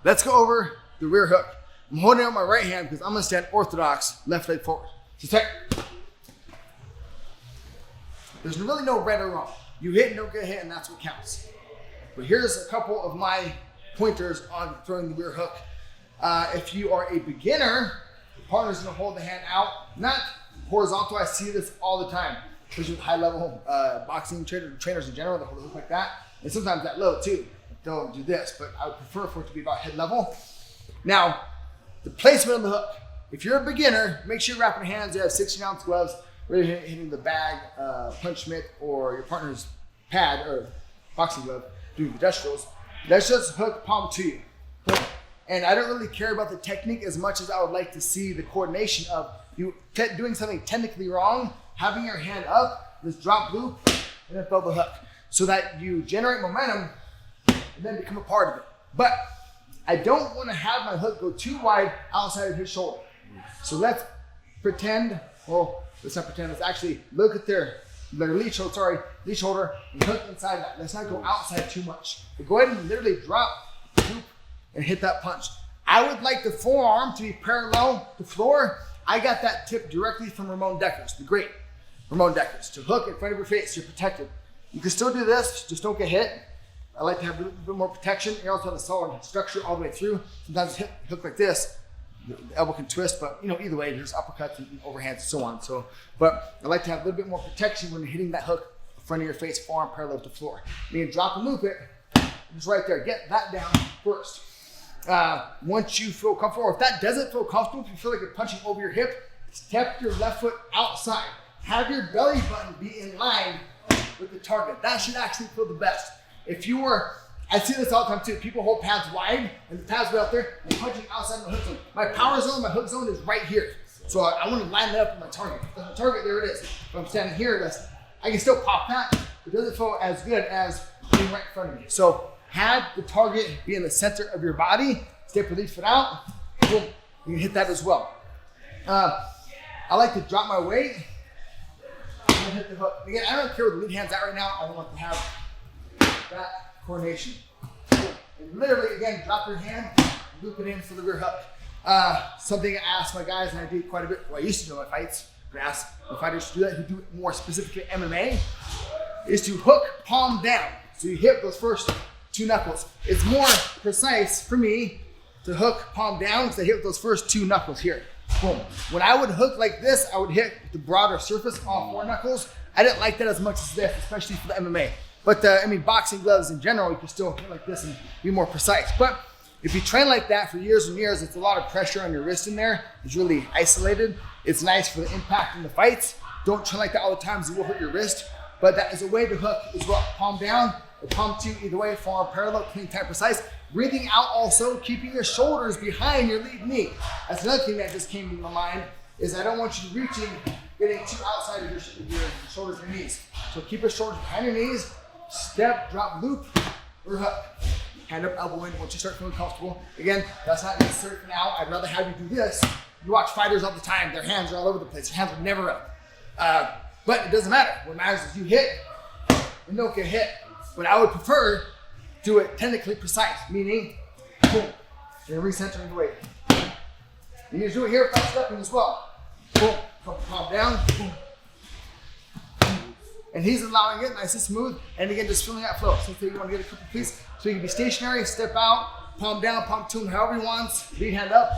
let's go over the rear hook. I'm holding it on my right hand because I'm gonna stand orthodox, left leg forward. So check. There's really no right or wrong. You hit, don't get hit, and that's what counts. But here's a couple of my pointers on throwing the rear hook. If you are a beginner, the partner's gonna hold the hand out, not horizontal. I see this all the time, especially with high level boxing trainers in general, they hold the hook like that. And sometimes that low too. They'll do this, but I would prefer for it to be about head level. Now, the placement of the hook. If you're a beginner, make sure you're wrapping your hands. You have 16-ounce gloves, really hitting the bag, punch mitt, or your partner's pad or boxing glove, doing the Dutch rolls. That's just hook palm to you. And I don't really care about the technique as much as I would like to see the coordination of you doing something technically wrong, having your hand up, this drop loop, and then throw the hook, so that you generate momentum and then become a part of it. But I don't want to have my hook go too wide outside of his shoulder. So let's pretend, well, let's not pretend, let's actually look at their lead shoulder, and hook inside that. Let's not go outside too much. But go ahead and literally drop, loop, and hit that punch. I would like the forearm to be parallel to floor. I got that tip directly from Ramon Deckers, the great Ramon Deckers. To hook in front of your face, you're protected. You can still do this, just don't get hit. I like to have a little bit more protection. You also have the solid structure all the way through. Sometimes hook like this, the elbow can twist, but either way, there's uppercuts and overhands and so on. But I like to have a little bit more protection when you're hitting that hook in front of your face, forearm parallel to floor. And you drop and loop it, just right there. Get that down first. Once you feel comfortable, or if that doesn't feel comfortable, if you feel like you're punching over your hip, step your left foot outside. Have your belly button be in line with the target. That should actually feel the best. If you were, I see this all the time too, people hold pads wide and the pads way out there and punching outside the hook zone. My power zone, my hook zone is right here. So I want to line that up with my target. If my target, there it is. If I'm standing here, I can still pop that. It doesn't feel as good as being right in front of me. So have the target be in the center of your body. Step your lead foot out. Boom. You can hit that as well. I like to drop my weight and hit the hook. Again, I don't care where the lead hand's at right now. I don't want to have that coordination. And literally, again, drop your hand, loop it in for the rear hook. Something I ask my guys, and I do quite a bit, well, I used to do in my fights, but I ask the fighters to do that, who do it more specifically MMA, is to hook palm down. So you hit those first two knuckles. It's more precise for me to hook palm down because I hit those first two knuckles here. Boom. When I would hook like this, I would hit the broader surface, all four knuckles. I didn't like that as much as this, especially for the MMA. But boxing gloves in general, you can still hit like this and be more precise. But if you train like that for years and years, it's a lot of pressure on your wrist in there. It's really isolated. It's nice for the impact in the fights. Don't train like that all the time because it will hurt your wrist. But that is a way to hook as well. Palm down or palm two, either way, forearm parallel, clean, tight, precise. Breathing out also, keeping your shoulders behind your lead knee. That's another thing that just came to my mind, is I don't want you reaching, getting too outside of your shoulders and knees. So keep your shoulders behind your knees. Step, drop, loop, or hook. Hand up, elbow in once you start feeling comfortable. Again, that's not necessary for now. I'd rather have you do this. You watch fighters all the time. Their hands are all over the place. Their hands are never up. But it doesn't matter. What matters is you hit and don't get hit. But I would prefer do it technically precise, meaning, boom, and recentering the weight. You can do it here without stepping as well. Boom, palm down, boom. And he's allowing it nice and smooth. And again, just feeling that flow. So if you want to get a couple pieces, so you can be stationary, step out, palm down, palm two, however he wants. Lead hand up,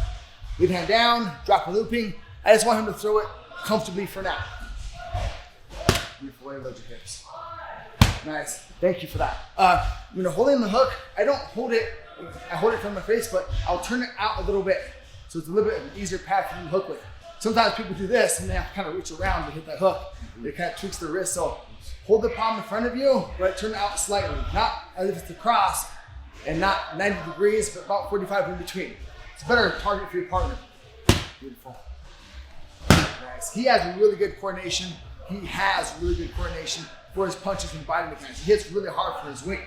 lead hand down, drop a looping. I just want him to throw it comfortably for now. Beautiful way to load your hips. Nice, thank you for that. Holding the hook, I don't hold it, I hold it from my face, but I'll turn it out a lither bit. So it's a little bit of an easier path for you to hook with. Sometimes people do this and they have to kind of reach around to hit that hook. It kind of tweaks their wrist. So hold the palm in front of you, but turn it out slightly. Not as if it's a cross and not 90 degrees, but about 45 in between. It's a better target for your partner. Beautiful. Nice. He has really good coordination. He has really good coordination for his punches and body mechanics. He hits really hard for his weight.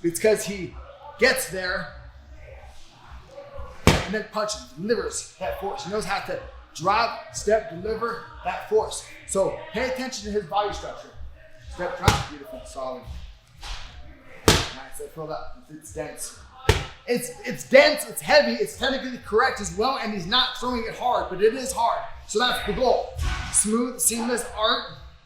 It's because he gets there and then punches, delivers that force. He knows how to drop, step, deliver that force. So pay attention to his body structure. Step, drop, beautiful, solid. Nice, I feel that, it's dense. It's dense, it's heavy, it's technically correct as well, and he's not throwing it hard, but it is hard. So that's the goal. Smooth, seamless art,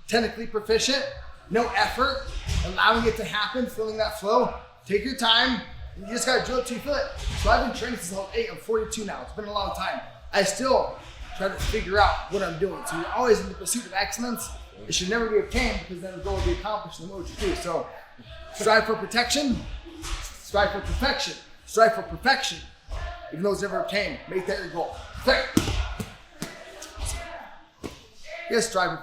technically proficient, no effort, allowing it to happen, feeling that flow. Take your time. You just gotta drill it till you feel it. So I've been training since I was 8. I'm 42 now. It's been a long time. I still try to figure out what I'm doing. So you're always in the pursuit of excellence. It should never be obtained because then the goal will be accomplished in what you do. So strive for protection, strive for perfection, strive for perfection. Even though it's never obtained, make that your goal. Perfect. Yes, strive for